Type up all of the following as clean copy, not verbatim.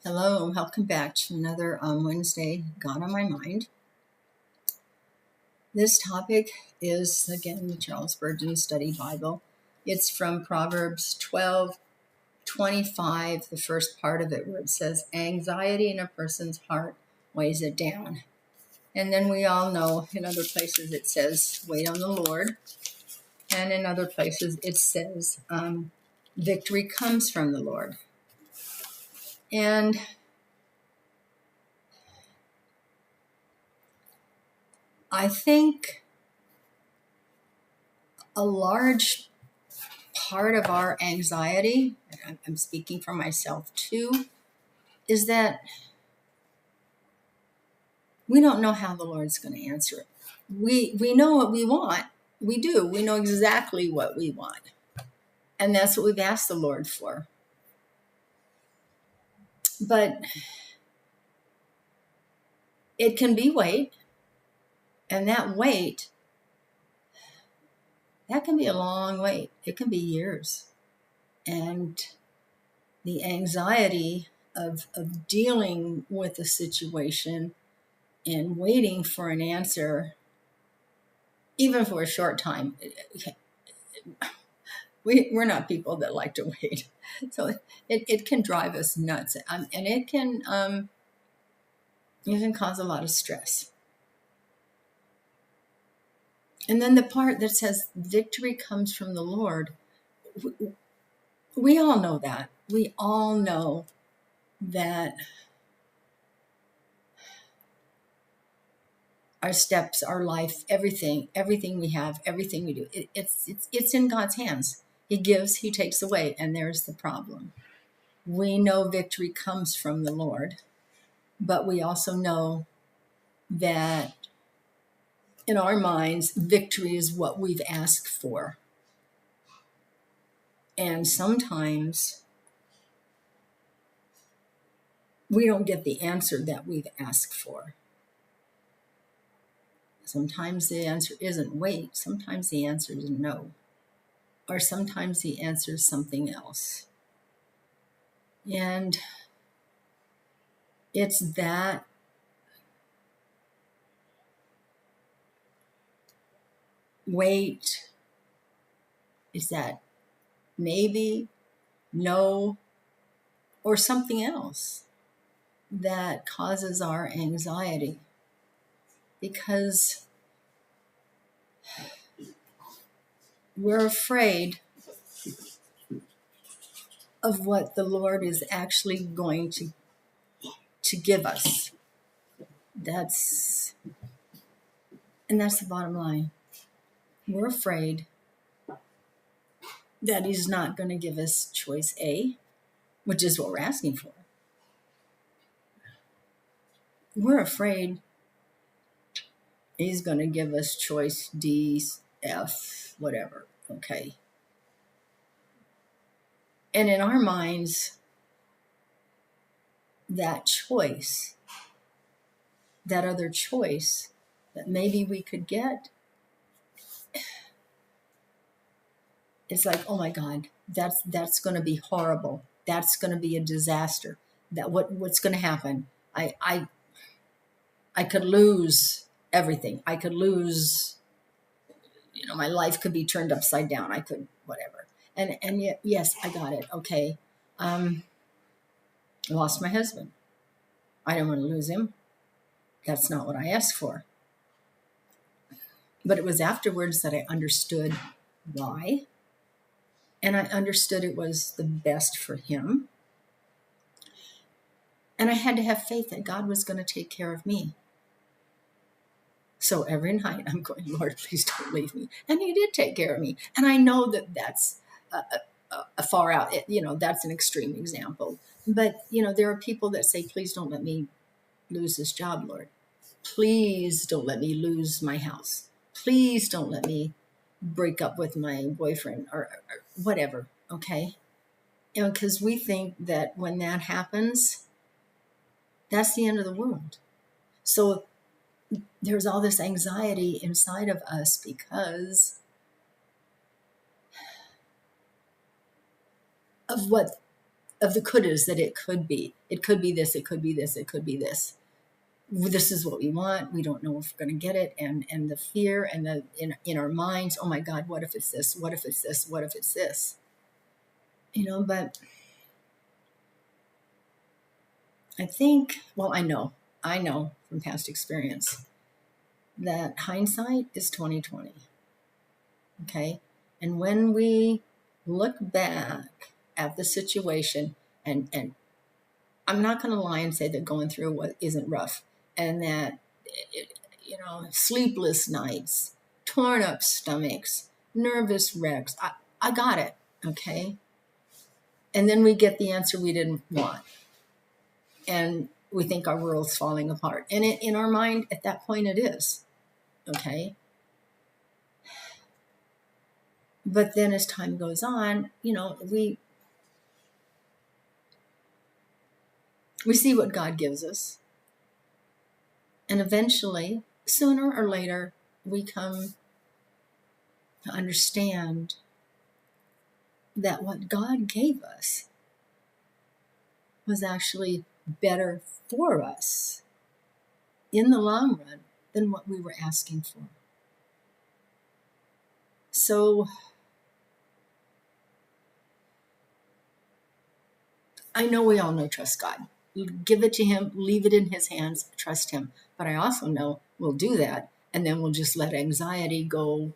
Hello, and welcome back to another Wednesday God on My Mind. This topic is, again, the Charles Spurgeon Study Bible. It's from Proverbs 12:25, the first part of it, where it says, anxiety in a person's heart weighs it down. And then we all know in other places it says, wait on the Lord. And in other places it says, victory comes from the Lord. And I think a large part of our anxiety, I'm speaking for myself too, is that we don't know how the Lord's going to answer it. We know what we want. We do. We know exactly what we want. And that's what we've asked the Lord for. But it can be wait. And that wait, that can be a long wait. It can be years. And the anxiety of dealing with a situation and waiting for an answer, even for a short time, we're not people that like to wait. So it can drive us nuts, and it can cause a lot of stress. And then the part that says victory comes from the Lord, we all know that. We all know that our steps, our life, everything we have, everything we do, it's in God's hands. He gives, He takes away, and there's the problem. We know victory comes from the Lord, but we also know that in our minds, victory is what we've asked for. And sometimes we don't get the answer that we've asked for. Sometimes the answer isn't wait. Sometimes the answer is no. Or sometimes the answer is something else. And it's that wait, is that maybe, no, or something else that causes our anxiety. Because we're afraid of what the Lord is actually going to give us. That's the bottom line. We're afraid that He's not going to give us choice A, which is what we're asking for. We're afraid He's going to give us choice D, F, whatever, okay? And in our minds, that choice, that other choice that maybe we could get, it's like, oh my God, that's going to be horrible. That's going to be a disaster. That what's going to happen? I could lose everything. I could lose, my life could be turned upside down. I could, whatever. And yet, yes, I got it. Okay. I lost my husband. I don't want to lose him. That's not what I asked for. But it was afterwards that I understood why. And I understood it was the best for him. And I had to have faith that God was going to take care of me. So every night I'm going, Lord, please don't leave me. And He did take care of me. And I know that that's a far out, that's an extreme example. But, there are people that say, please don't let me lose this job, Lord. Please don't let me lose my house. Please don't let me break up with my boyfriend or whatever, okay? Because we think that when that happens, that's the end of the world. So there's all this anxiety inside of us because of what of the couldas that it could be. It could be this, it could be this, it could be this. This is what we want. We don't know if we're going to get it. And the fear and the in our minds, oh my God, what if it's this? What if it's this? What if it's this? But I think, well, I know from past experience that hindsight is 2020. Okay. And when we look back at the situation, and I'm not going to lie and say that going through what isn't rough, and that, sleepless nights, torn up stomachs, nervous wrecks. I got it. Okay. And then we get the answer we didn't want. And we think our world's falling apart. And in our mind, at that point, it is. Okay. But then as time goes on, we see what God gives us. And eventually, sooner or later, we come to understand that what God gave us was actually better for us in the long run than what we were asking for. So I know we all know trust God. Give it to him, leave it in his hands, trust him. But I also know we'll do that, and then we'll just let anxiety go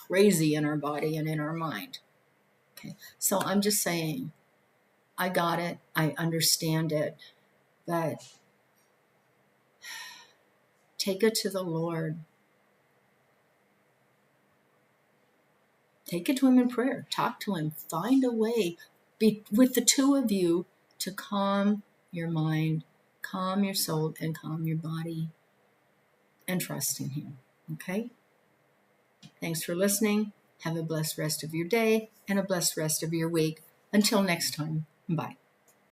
crazy in our body and in our mind. Okay, so I'm just saying, I got it, I understand it, but take it to the Lord. Take it to him in prayer. Talk to him. Find a way with the two of you to calm your mind, calm your soul, and calm your body, and trust in him. Okay? Thanks for listening. Have a blessed rest of your day and a blessed rest of your week. Until next time, bye.